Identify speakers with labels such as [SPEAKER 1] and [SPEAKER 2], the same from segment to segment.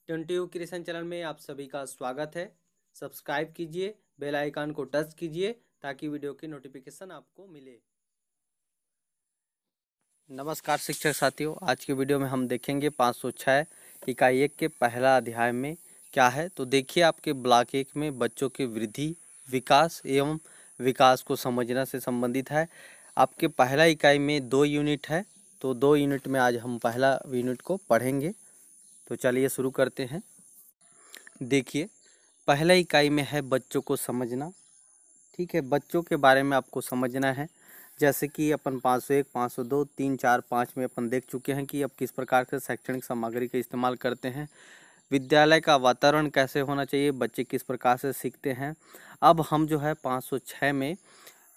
[SPEAKER 1] Twenty creation channel में आप सभी का स्वागत है। सब्सक्राइब कीजिए, बेल आइकन को टच कीजिए ताकि वीडियो की नोटिफिकेशन आपको मिले। नमस्कार शिक्षक साथियों, आज के वीडियो में हम देखेंगे 506 इकाई 1 के पहला अध्याय में क्या है। तो देखिए, आपके ब्लॉक 1 में बच्चों की वृद्धि, विकास एवं विकास को समझना से संबंधित है। आपके पहला इकाई में 2 यूनिट है, तो 2 यूनिट में आज हम पहला यूनिट को पढ़ेंगे। तो चलिए शुरू करते हैं। देखिए, पहला इकाई में है बच्चों को समझना। ठीक है, बच्चों के बारे में आपको समझना है। जैसे कि अपन 501, 502, 3, 4, 5 में अपन देख चुके हैं कि अब किस प्रकार से शैक्षणिक सामग्री का इस्तेमाल करते हैं, विद्यालय का वातावरण कैसे होना चाहिए, बच्चे किस प्रकार से सीखते हैं। अब हम जो है 506 में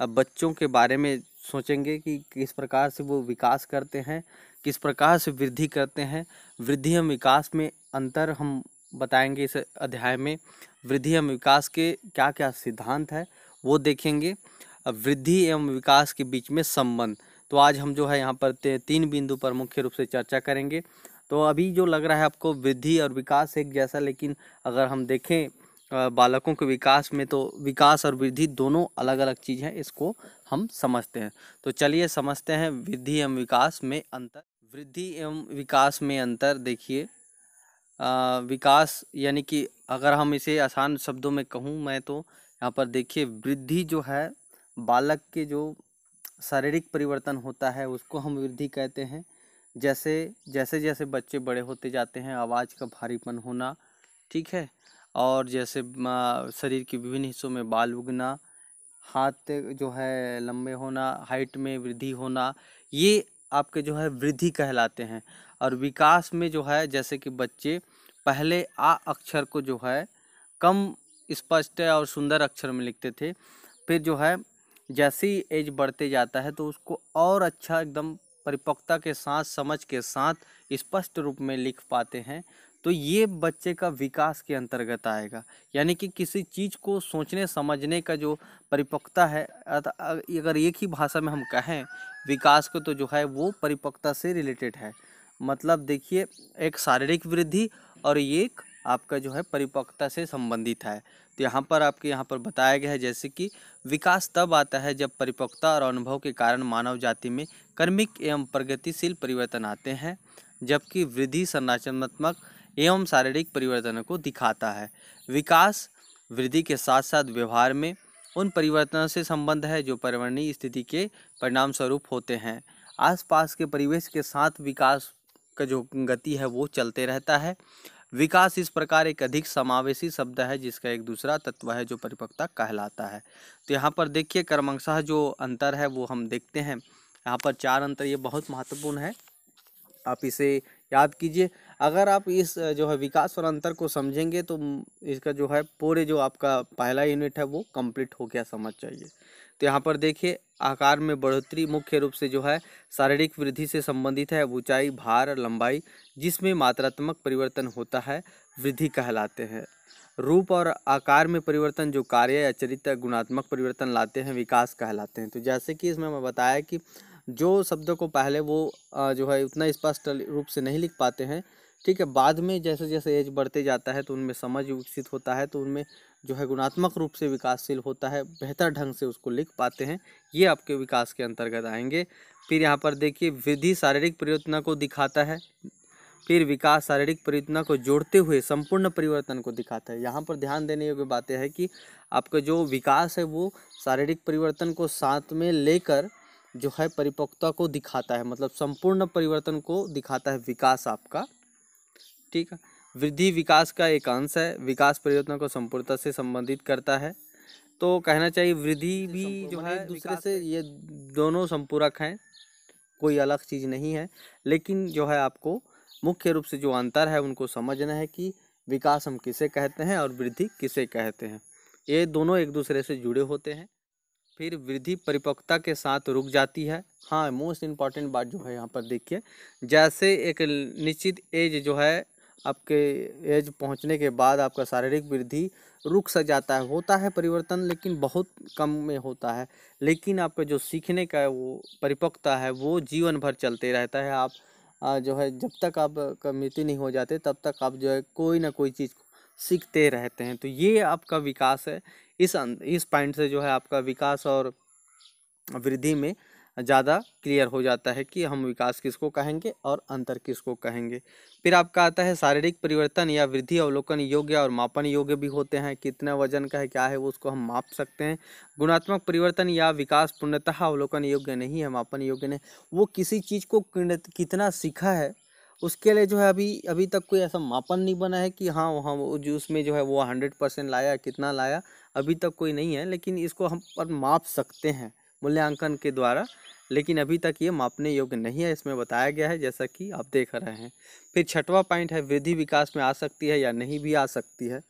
[SPEAKER 1] अब बच्चों के बारे में सोचेंगे कि किस प्रकार से वो विकास करते हैं, किस प्रकार से वृद्धि करते हैं। वृद्धि एवं विकास में अंतर हम बताएंगे इस अध्याय में। वृद्धि एवं विकास के क्या क्या सिद्धांत है वो देखेंगे। अब वृद्धि एवं विकास के बीच में संबंध, तो आज हम जो है यहाँ पर 3 बिंदु पर मुख्य रूप से चर्चा करेंगे। तो अभी जो लग रहा है आपको वृद्धि और विकास एक जैसा, लेकिन अगर हम देखें बालकों के विकास में, तो विकास और वृद्धि दोनों अलग अलग चीज़ हैं, इसको हम समझते हैं। तो चलिए समझते हैं वृद्धि एवं विकास में अंतर। वृद्धि एवं विकास में अंतर देखिए, विकास यानी कि अगर हम इसे आसान शब्दों में कहूँ मैं, तो यहाँ पर देखिए वृद्धि जो है बालक के जो शारीरिक परिवर्तन होता है उसको हम वृद्धि कहते हैं। जैसे जैसे जैसे बच्चे बड़े होते जाते हैं, आवाज़ का भारीपन होना, ठीक है, और जैसे शरीर के विभिन्न हिस्सों में बाल उगना, हाथ जो है लंबे होना, हाइट में वृद्धि होना, ये आपके जो है वृद्धि कहलाते हैं। और विकास में जो है जैसे कि बच्चे पहले आ अक्षर को जो है कम स्पष्ट और सुंदर अक्षर में लिखते थे, फिर जो है जैसे ही एज बढ़ते जाता है तो उसको और अच्छा एकदम परिपक्वता के साथ, समझ के साथ स्पष्ट रूप में लिख पाते हैं। तो ये बच्चे का विकास के अंतर्गत आएगा। यानी कि किसी चीज़ को सोचने समझने का जो परिपक्वता है, अगर एक ही भाषा में हम कहें विकास को, तो जो है वो परिपक्वता से रिलेटेड है। मतलब देखिए, एक शारीरिक वृद्धि और एक आपका जो है परिपक्वता से संबंधित है। तो यहाँ पर आपके यहाँ पर बताया गया है जैसे कि विकास तब आता है जब परिपक्वता और अनुभव के कारण मानव जाति में कर्मिक एवं प्रगतिशील परिवर्तन आते हैं, जबकि वृद्धि संरचनात्मक एवं शारीरिक परिवर्तनों को दिखाता है। विकास वृद्धि के साथ साथ व्यवहार में उन परिवर्तनों से संबंध है जो पर्यावरणीय स्थिति के परिणाम स्वरूप होते हैं। आसपास के परिवेश के साथ विकास का जो गति है वो चलते रहता है। विकास इस प्रकार एक अधिक समावेशी शब्द है जिसका एक दूसरा तत्व है जो परिपक्वता कहलाता है। तो यहाँ पर देखिए क्रमशः जो अंतर है वो हम देखते हैं। यहाँ पर 4 अंतर, ये बहुत महत्वपूर्ण है, आप इसे याद कीजिए। अगर आप इस जो है विकास और अंतर को समझेंगे तो इसका जो है पूरे जो आपका पहला यूनिट है वो कंप्लीट हो गया समझ चाहिए। तो यहाँ पर देखिए, आकार में बढ़ोतरी मुख्य रूप से जो है शारीरिक वृद्धि से संबंधित है। ऊंचाई, भार, लंबाई जिसमें मात्रात्मक परिवर्तन होता है वृद्धि कहलाते हैं। रूप और आकार में परिवर्तन जो कार्य या चरित्र गुणात्मक परिवर्तन लाते हैं विकास कहलाते हैं। तो जैसे कि इसमें मैं बताया कि जो शब्दों को पहले वो जो है उतना स्पष्ट रूप से नहीं लिख पाते हैं, ठीक है, बाद में जैसे जैसे एज बढ़ते जाता है तो उनमें समझ विकसित होता है, तो उनमें जो है गुणात्मक रूप से विकासशील होता है, बेहतर ढंग से उसको लिख पाते हैं, ये आपके विकास के अंतर्गत आएंगे। फिर यहाँ पर देखिए वृद्धि शारीरिक परिवर्तन को दिखाता है, फिर विकास शारीरिक परिवर्तन को जोड़ते हुए संपूर्ण परिवर्तन को दिखाता है। यहाँ पर ध्यान देने योग्य बातें है कि आपका जो विकास है वो शारीरिक परिवर्तन को साथ में लेकर जो है परिपक्वता को दिखाता है, मतलब संपूर्ण परिवर्तन को दिखाता है विकास आपका, ठीक है। वृद्धि विकास का एक अंश है, विकास परिवर्तन को संपूर्णता से संबंधित करता है। तो कहना चाहिए वृद्धि भी जो है एक दूसरे से, ये दोनों संपूरक हैं, कोई अलग चीज़ नहीं है। लेकिन जो है आपको मुख्य रूप से जो अंतर है उनको समझना है कि विकास हम किसे कहते हैं और वृद्धि किसे कहते हैं, ये दोनों एक दूसरे से जुड़े होते हैं। फिर वृद्धि परिपक्वता के साथ रुक जाती है। हाँ, मोस्ट इम्पॉर्टेंट बात जो है यहाँ पर देखिए, जैसे एक निश्चित एज जो है आपके एज पहुँचने के बाद आपका शारीरिक वृद्धि रुक सा जाता है, होता है परिवर्तन लेकिन बहुत कम में होता है। लेकिन आपका जो सीखने का वो परिपक्वता है वो जीवन भर चलते रहता है। आप जो है जब तक आप का मृत्यु नहीं हो जाते तब तक आप जो है कोई ना कोई चीज़ सीखते रहते हैं। तो ये आपका विकास है। इस पॉइंट से जो है आपका विकास और वृद्धि में ज़्यादा क्लियर हो जाता है कि हम विकास किसको कहेंगे और अंतर किसको कहेंगे। फिर आपका आता है शारीरिक परिवर्तन या वृद्धि अवलोकन योग्य और मापन योग्य भी होते हैं। कितना वजन का है क्या है वो उसको हम माप सकते हैं। गुणात्मक परिवर्तन या विकास पूर्णतः अवलोकन योग्य नहीं है, मापन योग्य नहीं। वो किसी चीज़ को कितना सीखा है उसके लिए जो है अभी अभी तक कोई ऐसा मापन नहीं बना है कि हाँ वहाँ वो जो उसमें जो है वो 100% लाया, कितना लाया अभी तक कोई नहीं है। लेकिन इसको हम पर माप सकते हैं मूल्यांकन के द्वारा, लेकिन अभी तक ये मापने योग्य नहीं है, इसमें बताया गया है जैसा कि आप देख रहे हैं। फिर छठवां पॉइंट है वृद्धि विकास में आ सकती है या नहीं भी आ सकती है।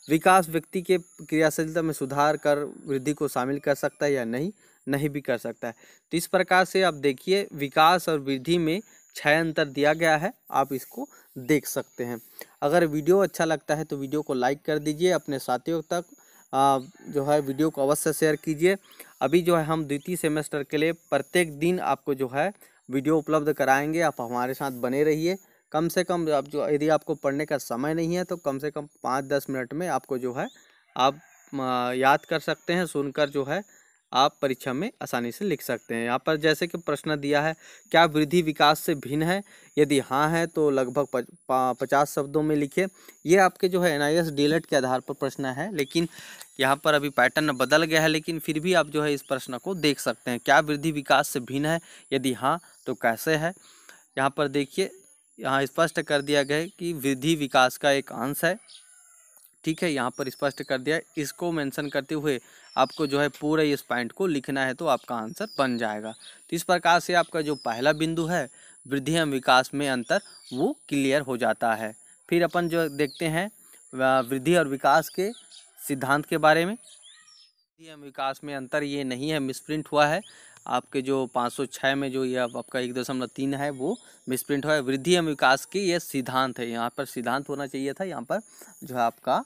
[SPEAKER 1] विकास व्यक्ति के क्रियाशीलता में सुधार कर वृद्धि को शामिल कर सकता है या नहीं भी कर सकता है। तो इस प्रकार से आप देखिए विकास और वृद्धि में 6 अंतर दिया गया है, आप इसको देख सकते हैं। अगर वीडियो अच्छा लगता है तो वीडियो को लाइक कर दीजिए, अपने साथियों तक जो है वीडियो को अवश्य शेयर कीजिए। अभी जो है हम द्वितीय सेमेस्टर के लिए प्रत्येक दिन आपको जो है वीडियो उपलब्ध कराएंगे, आप हमारे साथ बने रहिए। कम से कम आप जो यदि आपको पढ़ने का समय नहीं है तो कम से कम 5-10 मिनट में आपको जो है आप याद कर सकते हैं, सुनकर जो है आप परीक्षा में आसानी से लिख सकते हैं। यहाँ पर जैसे कि प्रश्न दिया है, क्या वृद्धि विकास से भिन्न है? यदि हाँ है तो लगभग 50 शब्दों में लिखे। ये आपके जो है NIS DELET के आधार पर प्रश्न है, लेकिन यहाँ पर अभी पैटर्न बदल गया है, लेकिन फिर भी आप जो है इस प्रश्न को देख सकते हैं। क्या वृद्धि विकास से भिन्न है? यदि हाँ तो कैसे है? यहाँ पर देखिए, यहाँ स्पष्ट कर दिया गया है कि वृद्धि विकास का एक अंश है। ठीक है, यहाँ पर स्पष्ट कर दिया है। इसको मेंशन करते हुए आपको जो है पूरे इस पॉइंट को लिखना है तो आपका आंसर बन जाएगा। तो इस प्रकार से आपका जो पहला बिंदु है वृद्धि एवं विकास में अंतर वो क्लियर हो जाता है। फिर अपन जो देखते हैं वृद्धि और विकास के सिद्धांत के बारे में। वृद्धि एवं विकास में अंतर ये नहीं है, मिसप्रिंट हुआ है आपके जो 506 में जो ये आपका 1.3 है वो मिसप्रिंट हुआ है। वृद्धि एवं विकास के ये सिद्धांत है, यहाँ पर सिद्धांत होना चाहिए था, यहाँ पर जो है आपका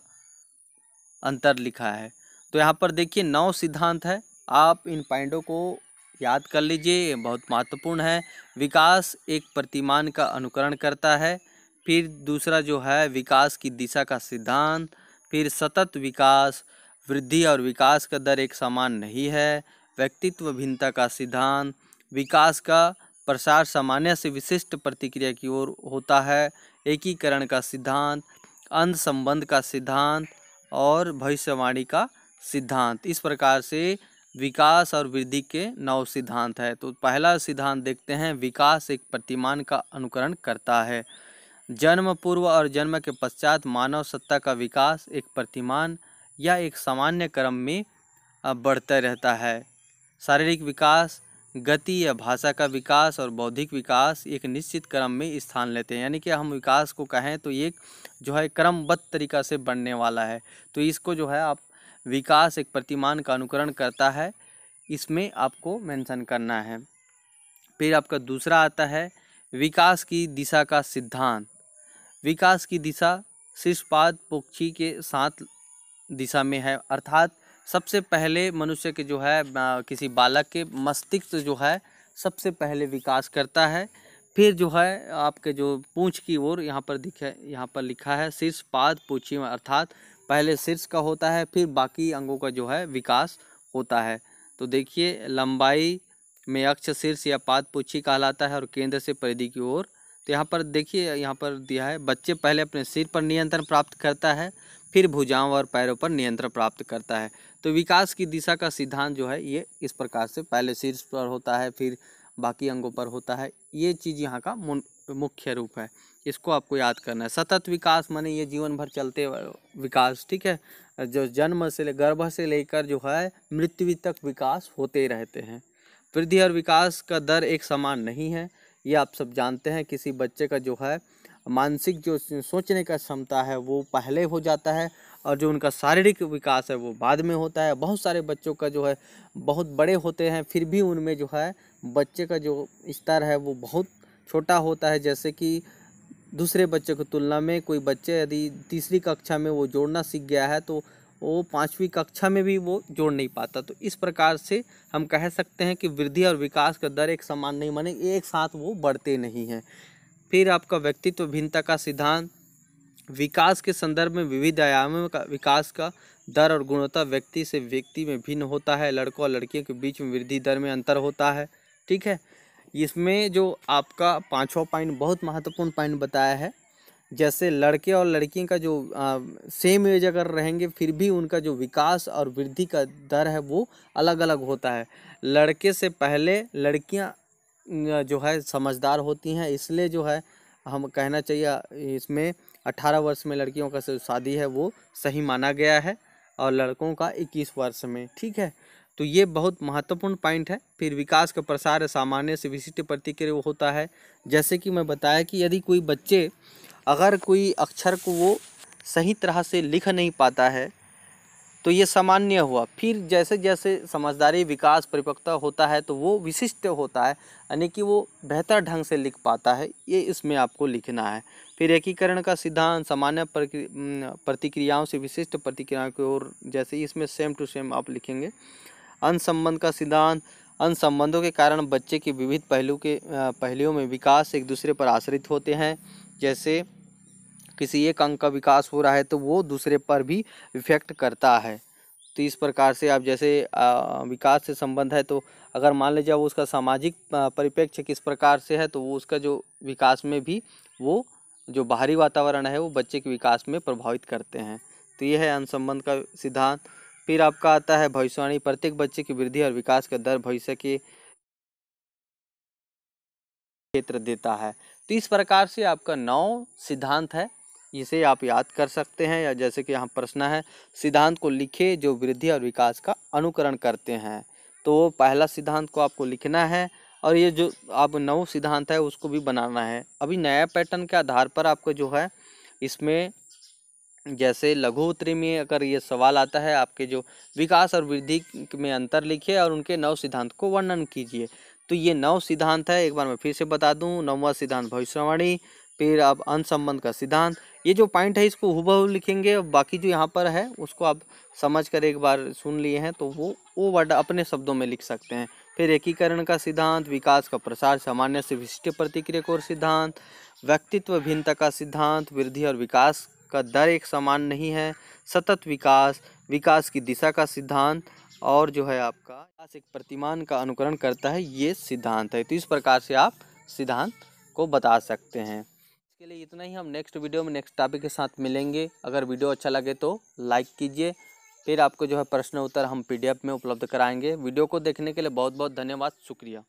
[SPEAKER 1] अंतर लिखा है। तो यहाँ पर देखिए 9 सिद्धांत है, आप इन पॉइंटों को याद कर लीजिए, ये बहुत महत्वपूर्ण है। विकास एक प्रतिमान का अनुकरण करता है। फिर दूसरा जो है विकास की दिशा का सिद्धांत। फिर सतत विकास, वृद्धि और विकास का दर एक समान नहीं है। व्यक्तित्व भिन्नता का सिद्धांत, विकास का प्रसार सामान्य से विशिष्ट प्रतिक्रिया की ओर होता है। एकीकरण का सिद्धांत, अंध संबंध का सिद्धांत और भविष्यवाणी का सिद्धांत। इस प्रकार से विकास और वृद्धि के 9 सिद्धांत है। तो पहला सिद्धांत देखते हैं, विकास एक प्रतिमान का अनुकरण करता है। जन्म पूर्व और जन्म के पश्चात मानव सत्ता का विकास एक प्रतिमान या एक सामान्य क्रम में बढ़ता रहता है। शारीरिक विकास, गति या भाषा का विकास और बौद्धिक विकास एक निश्चित क्रम में स्थान लेते हैं। यानी कि हम विकास को कहें तो एक जो है क्रमबद्ध तरीका से बढ़ने वाला है। तो इसको जो है आप विकास एक प्रतिमान का अनुकरण करता है, इसमें आपको मेंशन करना है। फिर आपका दूसरा आता है विकास की दिशा का सिद्धांत। विकास की दिशा शीर्षपाद पोक्षी के साथ दिशा में है, अर्थात सबसे पहले मनुष्य के जो है किसी बालक के मस्तिष्क जो है सबसे पहले विकास करता है। फिर जो है आपके जो पूंछ की ओर यहाँ पर लिखा है शीर्षपाद पूंछी में, अर्थात पहले शीर्ष का होता है फिर बाकी अंगों का जो है विकास होता है। तो देखिए लंबाई में अक्ष शीर्ष या पाद पूंछी कहलाता है और केंद्र से परिधि की ओर। तो यहाँ पर देखिए, यहाँ पर दिया है बच्चे पहले अपने सिर पर नियंत्रण प्राप्त करता है, फिर भुजाओं और पैरों पर नियंत्रण प्राप्त करता है। तो विकास की दिशा का सिद्धांत जो है ये इस प्रकार से पहले शीर्ष पर होता है फिर बाकी अंगों पर होता है। ये चीज़ यहाँ का मुख्य रूप है, इसको आपको याद करना है। सतत विकास माने ये जीवन भर चलते विकास, ठीक है, जो जन्म से गर्भ से लेकर जो है मृत्यु तक विकास होते रहते हैं। वृद्धि और विकास का दर एक समान नहीं है, ये आप सब जानते हैं। किसी बच्चे का जो है मानसिक जो सोचने का क्षमता है वो पहले हो जाता है और जो उनका शारीरिक विकास है वो बाद में होता है। बहुत सारे बच्चों का जो है बहुत बड़े होते हैं फिर भी उनमें जो है बच्चे का जो स्तर है वो बहुत छोटा होता है। जैसे कि दूसरे बच्चे की तुलना में कोई बच्चे यदि तीसरी कक्षा में वो जोड़ना सीख गया है तो वो 5वीं कक्षा में भी वो जोड़ नहीं पाता। तो इस प्रकार से हम कह सकते हैं कि वृद्धि और विकास का दर एक समान नहीं, माने एक साथ वो बढ़ते नहीं हैं। फिर आपका व्यक्तित्व भिन्नता का सिद्धांत, विकास के संदर्भ में विविध आयामों का विकास का दर और गुणवत्ता व्यक्ति से व्यक्ति में भिन्न होता है, लड़कों और लड़कियों के बीच में वृद्धि दर में अंतर होता है। ठीक है, इसमें जो आपका पांचवा पॉइंट बहुत महत्वपूर्ण पॉइंट बताया है, जैसे लड़के और लड़की का जो सेम एज अगर रहेंगे फिर भी उनका जो विकास और वृद्धि का दर है वो अलग अलग होता है। लड़के से पहले लड़कियां जो है समझदार होती हैं, इसलिए जो है हम कहना चाहिए इसमें 18 वर्ष में लड़कियों का जो शादी है वो सही माना गया है और लड़कों का 21 वर्ष में। ठीक है, तो ये बहुत महत्वपूर्ण पॉइंट है। फिर विकास का प्रसार सामान्य से विशिष्ट प्रतिक्रिया वो होता है, जैसे कि मैं बताया कि यदि कोई बच्चे अगर कोई अक्षर को वो सही तरह से लिख नहीं पाता है तो ये सामान्य हुआ। फिर जैसे जैसे समझदारी विकास परिपक्वता होता है तो वो विशिष्ट होता है, यानी कि वो बेहतर ढंग से लिख पाता है, ये इसमें आपको लिखना है। फिर एकीकरण का सिद्धांत, सामान्य प्रतिक्रियाओं से विशिष्ट प्रतिक्रियाओं की ओर, जैसे इसमें सेम टू सेम आप लिखेंगे। अंतःसंबंध का सिद्धांत, अंतःसंबंधों के कारण बच्चे के विविध पहलुओं में विकास एक दूसरे पर आश्रित होते हैं। जैसे किसी एक अंग का विकास हो रहा है तो वो दूसरे पर भी इफेक्ट करता है। तो इस प्रकार से आप जैसे विकास से संबंध है तो अगर मान लीजिए वो उसका सामाजिक परिप्रेक्ष्य किस प्रकार से है तो वो उसका जो विकास में भी वो जो बाहरी वातावरण है वो बच्चे के विकास में प्रभावित करते हैं। तो ये है अंतःसंबंध का सिद्धांत। फिर आपका आता है भविष्यवाणी, प्रत्येक बच्चे की वृद्धि और विकास का दर भविष्य के क्षेत्र देता है। तो इस प्रकार से आपका 9 सिद्धांत है, इसे आप याद कर सकते हैं। या जैसे कि यहाँ प्रश्न है, सिद्धांत को लिखे जो वृद्धि और विकास का अनुकरण करते हैं। तो पहला सिद्धांत को आपको लिखना है और ये जो आप 9 सिद्धांत है उसको भी बनाना है। अभी नया पैटर्न के आधार पर आपको जो है इसमें जैसे लघु उत्तरी में अगर ये सवाल आता है आपके जो विकास और वृद्धि में अंतर लिखिए और उनके 9 सिद्धांत को वर्णन कीजिए। तो ये 9 सिद्धांत है, एक बार मैं फिर से बता दूं। 9वां सिद्धांत भविष्यवाणी, फिर आप अंत संबंध का सिद्धांत, ये जो पॉइंट है इसको हुबहू लिखेंगे, बाकी जो यहाँ पर है उसको आप समझ कर एक बार सुन लिए हैं तो वो वर्ड अपने शब्दों में लिख सकते हैं। फिर एकीकरण का सिद्धांत, विकास का प्रसार, सामान्य से विशिष्ट प्रतिक्रिया को सिद्धांत, व्यक्तित्व भिन्नता का सिद्धांत, वृद्धि और विकास का दर एक समान नहीं है, सतत विकास, विकास की दिशा का सिद्धांत, और जो है आपका विकास एक प्रतिमान का अनुकरण करता है, ये सिद्धांत है। तो इस प्रकार से आप सिद्धांत को बता सकते हैं। इसके लिए इतना ही, हम नेक्स्ट वीडियो में नेक्स्ट टॉपिक के साथ मिलेंगे। अगर वीडियो अच्छा लगे तो लाइक कीजिए। फिर आपको जो है प्रश्न उत्तर हम PDF में उपलब्ध कराएंगे। वीडियो को देखने के लिए बहुत बहुत धन्यवाद, शुक्रिया।